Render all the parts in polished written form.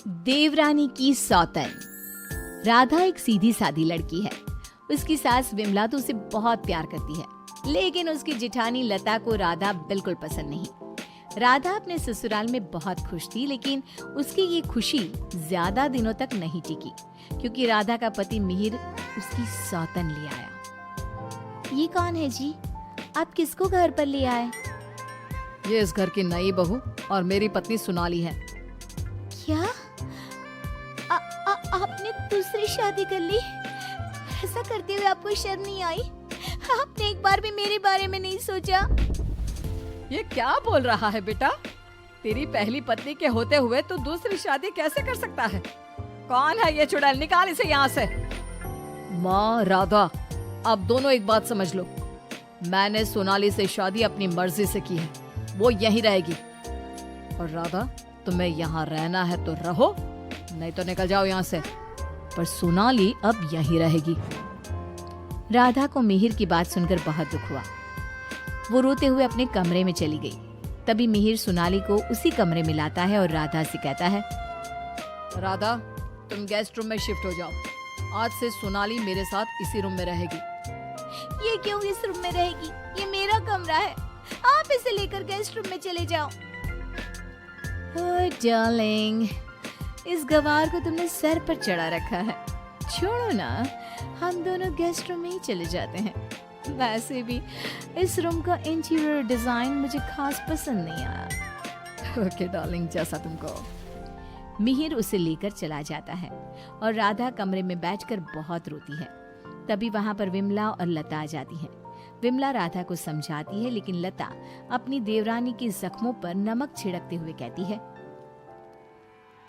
देवरानी की सौतन। राधा एक सीधी सादी लड़की है। उसकी सास विमला तो उसे बहुत प्यार करती है, लेकिन उसकी जेठानी लता को राधा बिल्कुल पसंद नहीं। राधा अपने ससुराल में बहुत खुश थी, लेकिन उसकी ये खुशी ज्यादा दिनों तक नहीं टिकी, क्योंकि राधा का पति मिहिर उसकी सौतन ले आया। ये कौन है जी? आप किसको घर पर ले आए? ये इस घर की नई बहू और मेरी पत्नी सोनाली है। क्या आपने दूसरी शादी कर ली? ऐसा करते हुए आपको शर्म नहीं आई? आपने एक बार भी मेरे बारे में नहीं सोचा? ये क्या बोल रहा है बेटा? तेरी पहली पत्नी के होते हुए तू दूसरी शादी कैसे कर सकता है? कौन है ये चुड़ैल? निकाल इसे यहाँ से। माँ राधा, आप दोनों एक बात समझ लो, मैंने सोनाली से शादी अपनी मर्जी से की है, वो यहीं रहेगी। और राधा, तुम्हें यहाँ रहना है तो रहो, नहीं तो निकल जाओ यहाँ से। पर सोनाली अब यहीं रहेगी। राधा को मिहिर की बात सुनकर बहुत दुख हुआ। वो रोते हुए अपने कमरे में चली गई। तभी मिहिर सोनाली को उसी कमरे में लाता है और राधा से कहता है, राधा, तुम गेस्ट रूम में शिफ्ट हो जाओ। आज से सोनाली मेरे साथ इसी रूम में रहेगी। ये क्यों इस रूम में रहेगी? ये मेरा कमरा है। आप इसे लेकर गेस्ट रूम में चले जाओ। ओह डार्लिंग, इस गवार को तुमने सर पर चढ़ा रखा है। छोड़ो ना, हम दोनों गेस्ट रूम में ही चले जाते हैं। वैसे भी इस रूम का इंटीरियर डिजाइन मुझे खास पसंद नहीं आया। ओके डार्लिंग, जैसा तुम कहो। मिहिर उसे लेकर चला जाता है और राधा कमरे में बैठकर बहुत रोती है। तभी वहां पर विमला और लता आ जाती हैं। विमला राधा को समझाती है, लेकिन लता अपनी देवरानी के जख्मों पर नमक छिड़कते हुए कहती है,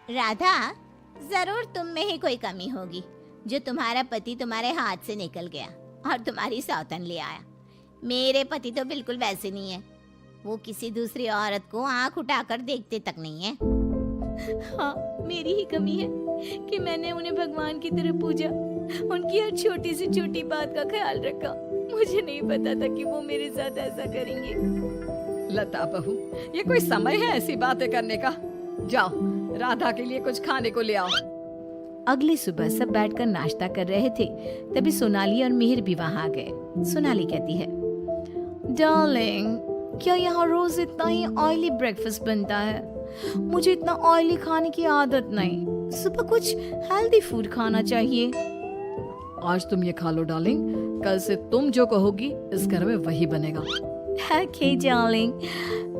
राधा, जरूर तुम में ही कोई कमी होगी जो तुम्हारा पति तुम्हारे हाथ से निकल गया और तुम्हारी सौतन ले आया। मेरे पति तो बिल्कुल वैसे नहीं है। वो किसी दूसरी औरत को आंख उठाकर देखते तक नहीं है। हाँ, मेरी ही कमी है कि मैंने उन्हें भगवान की तरह पूजा, उनकी हर छोटी से छोटी बात का ख्याल रखा। मुझे नहीं पता था कि वो मेरे साथ ऐसा करेंगे। लता बहू, ये कोई समय है ऐसी बातें करने का? जाओ, राधा के लिए कुछ खाने को ले आओ। अगली सुबह सब बैठकर नाश्ता कर रहे थे। तभी सोनाली और मिहिर भी वहां आ गए। सोनाली कहती है, डार्लिंग, क्या यहाँ रोज इतना ही ऑयली ब्रेकफास्ट बनता है? मुझे इतना ऑयली खाने की आदत नहीं। सुबह कुछ हेल्दी फूड खाना चाहिए। आज तुम ये खा लो डार्लिंग, कल से तुम जो कहोगी इस घर में वही बनेगा। ओके डार्लिंग,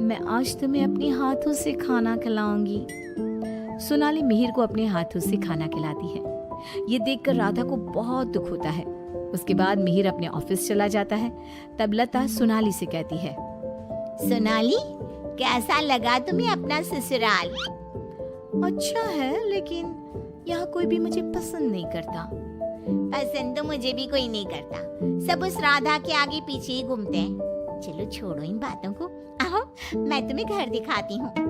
मैं आज तुम्हें अपने हाथों से खाना खिलाऊंगी। सोनाली मिहिर को अपने हाथों से खाना खिलाती है। ये देखकर राधा को बहुत दुख होता है। उसके बाद मिहिर अपने ऑफिस चला जाता है। तब लता सोनाली से कहती है, सोनाली, कैसा लगा तुम्हें अपना ससुराल? अच्छा है, लेकिन यहाँ कोई भी मुझे पसंद नहीं करता। पसंद तो मुझे भी कोई नहीं करता। सब उस राधा के आगे पीछे ही घूमते हैं। चलो छोड़ो इन बातों को, आओ मैं तुम्हें घर दिखाती हूँ।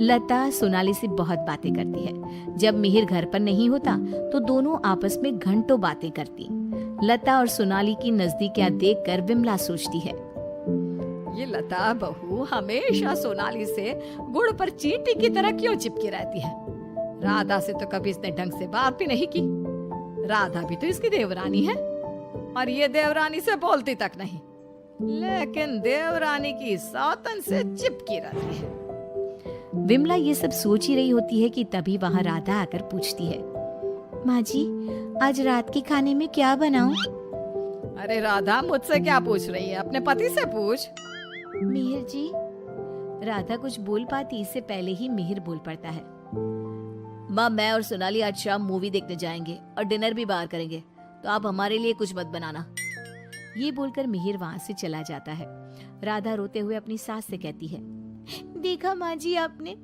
लता सोनाली से बहुत बातें करती है। जब मिहिर घर पर नहीं होता तो दोनों आपस में घंटों बातें करती। लता और सोनाली की नजदीकियां देखकर विमला सोचती है, ये लता बहू हमेशा सोनाली से गुड़ पर चींटी की तरह क्यों चिपकी रहती है? राधा से तो कभी इसने ढंग से बात भी नहीं की। राधा भी तो इसकी देवरानी है और ये देवरानी से बोलती तक नहीं, लेकिन देवरानी की सौतन से चिपकी रहती है। विमला ये सब सोच ही रही होती है कि तभी वहाँ राधा आकर पूछती है, माँ जी, आज रात के खाने में क्या बनाऊं? अरे राधा, मुझसे क्या पूछ रही है? अपने पति से पूछ। मिहिर जी। राधा कुछ बोल पाती इससे पहले ही मिहिर बोल पड़ता है, माँ, मैं और सोनाली आज शाम मूवी देखने जाएंगे और डिनर भी बाहर करेंगे, तो आप हमारे लिए कुछ मत बनाना। ये बोलकर मिहिर वहाँ से चला जाता है। राधा रोते हुए अपनी सास से कहती है, देखा माँ जी आपने,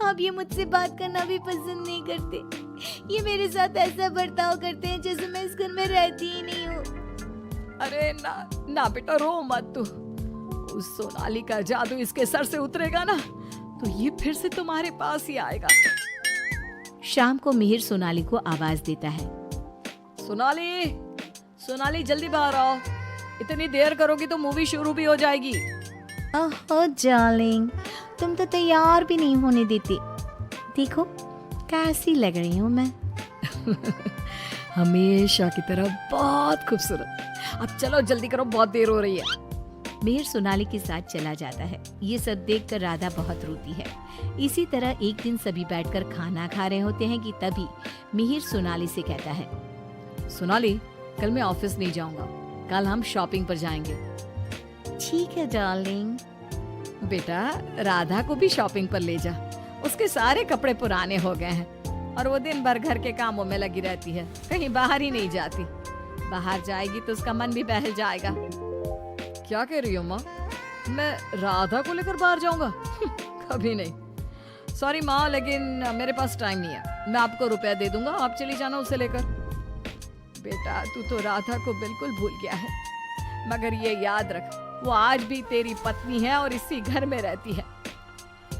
आप ये मुझसे बात करना भी पसंद नहीं करते। ये मेरे साथ ऐसा बर्ताव करते हैं जैसे मैं इस घर में रहती ही नहीं हूँ। अरे ना ना बेटा, रो मत तू। उस सोनाली का जादू इसके सर से उतरेगा ना तो ये फिर से तुम्हारे पास ही आएगा। शाम को मिहिर सोनाली को आवाज देता है, सोनाली, सोनाली जल्दी बाहर आओ। इतनी देर करोगी तो मूवी शुरू भी हो जाएगी। ओह डार्लिंग, तुम तो तैयार भी नहीं होने देते। देखो, कैसी लग रही हूँ मैं? हमेशा की तरह बहुत खूबसूरत। अब चलो जल्दी करो, बहुत देर हो रही है। मिहिर सोनाली के साथ चला जाता है। ये सब देखकर राधा बहुत रोती है। इसी तरह एक दिन सभी बैठकर खाना खा रहे होते हैं कि तभी मिहिर सोनाली से कहता है, सोनाली, कल मैं ऑफिस नहीं जाऊंगा, कल हम शॉपिंग पर जाएंगे। ठीक है डार्लिंग। बेटा, राधा को भी शॉपिंग पर ले जा, उसके सारे कपड़े पुराने हो गए हैं और वो दिन भर घर के कामों में लगी रहती है, कहीं बाहर ही नहीं जाती। बाहर जाएगी तो उसका मन भी बहल जाएगा। क्या कह रही हो माँ? मैं राधा को लेकर बाहर जाऊंगा? कभी नहीं। सॉरी माँ, लेकिन मेरे पास टाइम नहीं है। मैं आपको रुपया दे दूंगा, आप चली जाना उसे लेकर। बेटा, तू तो राधा को बिल्कुल भूल गया है, मगर ये याद रख, वो आज भी तेरी पत्नी है और इसी घर में रहती है।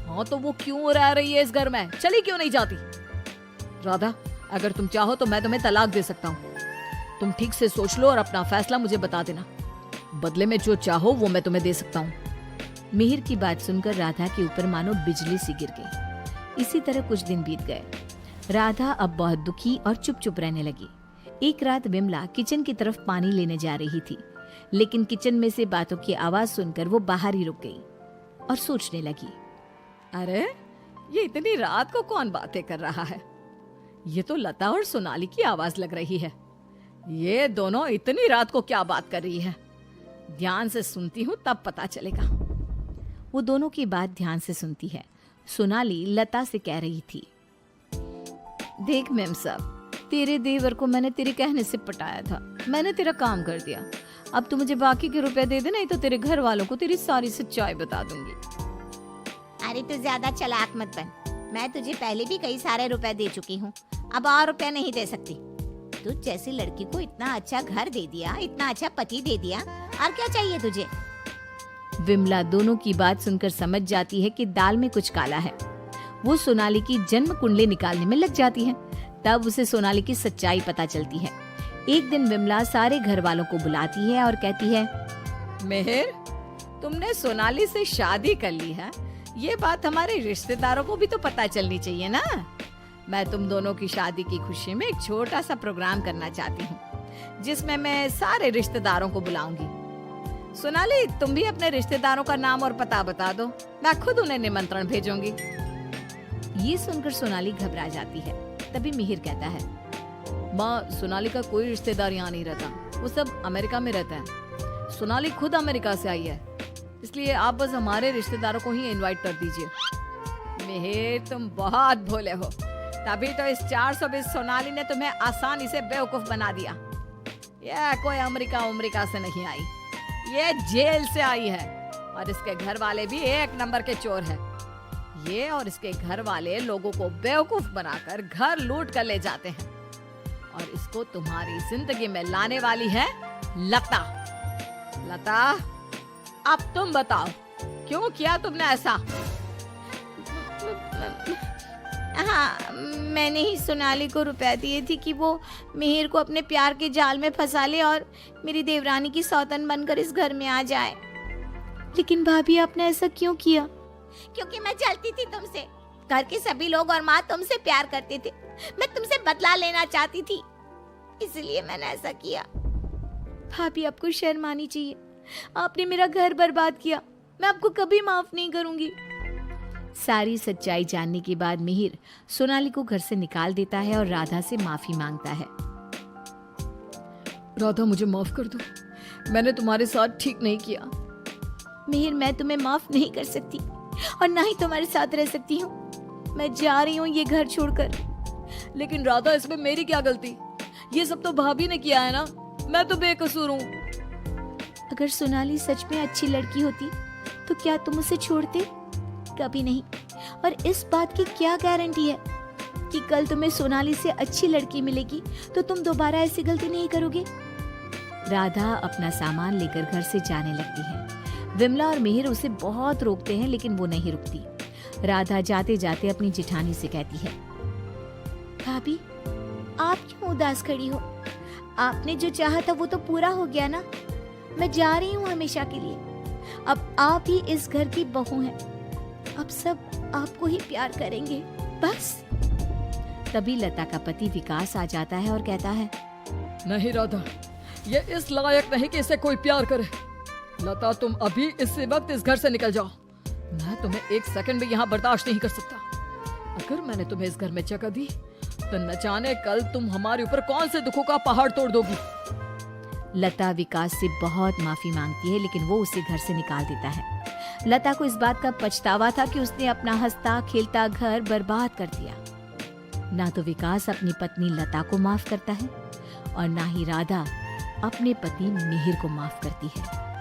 हाँ, तो वो क्यों रह रही है इस घर में? चली क्यों नहीं जाती? राधा, अगर तुम चाहो तो मैं तुम्हें तलाक दे सकता हूँ। तुम ठीक से सोच लो और अपना फैसला मुझे बता देना। बदले में जो चाहो वो मैं तुम्हें दे सकता हूँ। मिहिर की बात सुनकर राधा के ऊपर मानो बिजली सी गिर गई। इसी तरह कुछ दिन बीत गए। राधा अब बहुत दुखी और चुप चुप रहने लगी। एक रात विमला किचन की तरफ पानी लेने जा रही थी, लेकिन किचन में से बातों की आवाज सुनकर वो बाहर ही रुक गई और सोचने लगी, अरे ये इतनी रात को कौन बातें कर रहा है? ये तो लता और सोनाली की आवाज लग रही है। ये दोनों इतनी रात को क्या बात कर रही है? ध्यान से सुनती हूँ तब पता चलेगा। वो दोनों की बात ध्यान से सुनती है। सोनाली लता से कह रही थी, देख मेम साहब, तेरे देवर को मैंने तेरे कहने से पटाया था, मैंने तेरा काम कर दिया। अब तू मुझे बाकी के रुपए दे दे, नहीं तो तेरे घर वालों को तेरी सारी सच्चाई बता दूंगी। अरे तू ज्यादा चालाक मत बन, मैं तुझे पहले भी कई सारे रुपए दे चुकी हूँ, अब और रुपए नहीं दे सकती। तू जैसी लड़की को इतना अच्छा घर दे दिया, इतना अच्छा पति दे दिया, और क्या चाहिए तुझे? विमला दोनों की बात सुनकर समझ जाती है कि दाल में कुछ काला है। वो सोनाली की जन्म कुंडली निकालने में लग जाती है। तब उसे सोनाली की सच्चाई पता चलती है। एक दिन विमला सारे घर वालों को बुलाती है और कहती है, मेहर, तुमने सोनाली से शादी कर ली है, ये बात हमारे रिश्तेदारों को भी तो पता चलनी चाहिए ना। मैं तुम दोनों की शादी की खुशी में एक छोटा सा प्रोग्राम करना चाहती हूँ, जिसमें मैं सारे रिश्तेदारों को बुलाऊंगी। सोनाली, तुम भी अपने रिश्तेदारों का नाम और पता बता दो, मैं खुद उन्हें निमंत्रण भेजूंगी। ये सुनकर सोनाली घबरा जाती है। तभी मिहिर कहता है, माँ, सोनाली का कोई रिश्तेदार यहाँ नहीं रहता, वो सब अमेरिका में रहते हैं। सोनाली खुद अमेरिका से आई है, इसलिए आप बस हमारे रिश्तेदारों को ही इनवाइट कर दीजिए। मिहिर, तुम बहुत भोले हो, तभी तो इस 420 सोनाली ने तुम्हें आसानी से बेवकूफ बना दिया। ये कोई अमेरिका से नहीं आई, ये जेल से आई है, और इसके घर वाले भी एक नंबर के चोर हैं। ये और इसके घर वाले लोगों को बेवकूफ बनाकर घर लूट कर ले जाते हैं, और इसको तुम्हारी जिंदगी में लाने वाली है लता। लता, अब तुम बताओ, क्यों किया तुमने ऐसा? हाँ, मैंने ही सोनाली को रुपए दिए थे कि वो मिहिर को अपने प्यार के जाल में फंसा ले और मेरी देवरानी की सौतन बनकर इस घर में आ जाए। लेकिन भाभी, आपने ऐसा क्यों किया? क्योंकि मैं जलती थी तुमसे। घर के सभी लोग और माँ तुमसे प्यार करते थे, मैं तुमसे बदला लेना चाहती थी, इसलिए मैंने ऐसा किया। भाभी, आपको शर्म आनी चाहिए। आपने मेरा घर बर्बाद किया, मैं आपको कभी माफ नहीं करूंगी। सारी सच्चाई जानने के बाद मिहिर सोनाली को घर से निकाल देता है और राधा से माफी मांगता है। राधा, मुझे माफ कर दो, मैंने तुम्हारे साथ ठीक नहीं किया। मिहिर, मैं तुम्हें माफ नहीं कर सकती और ना ही तुम्हारे साथ रह सकती हूँ। मैं जा रही हूँ ये घर छोड़कर। लेकिन राधा, इसमें मेरी क्या गलती? ये सब तो भाभी ने किया है ना, मैं तो बेकसूर हूँ। अगर सोनाली सच में अच्छी लड़की होती तो क्या तुम उसे छोड़ते? कभी नहीं। और इस बात की क्या गारंटी है कि कल तुम्हें सोनाली से अच्छी लड़की मिलेगी तो तुम दोबारा ऐसी गलती नहीं करोगे? राधा अपना सामान लेकर घर से जाने लगती है। विमला और मिहिर उसे बहुत रोकते हैं, लेकिन वो नहीं रुकती। राधा जाते जाते अपनी जिठानी से कहती है, भाभी, आप क्यों उदास खड़ी हो? आपने जो चाहा था वो तो पूरा हो गया ना। मैं जा रही हूँ हमेशा के लिए। अब आप ही इस घर की बहू हैं। अब सब आपको ही प्यार करेंगे, बस। तभी लता का पति विकास आ जाता है और कहता है, नहीं राधा, ये इस लायक नहीं कि इसे कोई प्यार करे। लता, तुम अभी इसी वक्त इस घर से निकल जाओ। मैं तुम्हें एक सेकंड भी यहाँ बर्दाश्त नहीं कर सकता। अगर मैंने तुम्हें इस घर में जगह दी तो न जाने कल तुम हमारे ऊपर कौन से दुखों का पहाड़ तोड़ दोगी। लता विकास से बहुत माफी मांगती है, लेकिन वो उसे घर से निकाल देता है। लता को इस बात का पछतावा था कि उसने अपना हंसता खेलता घर बर्बाद कर दिया। ना तो विकास अपनी पत्नी लता को माफ करता है और ना ही राधा अपने पति मिहिर को माफ करती है।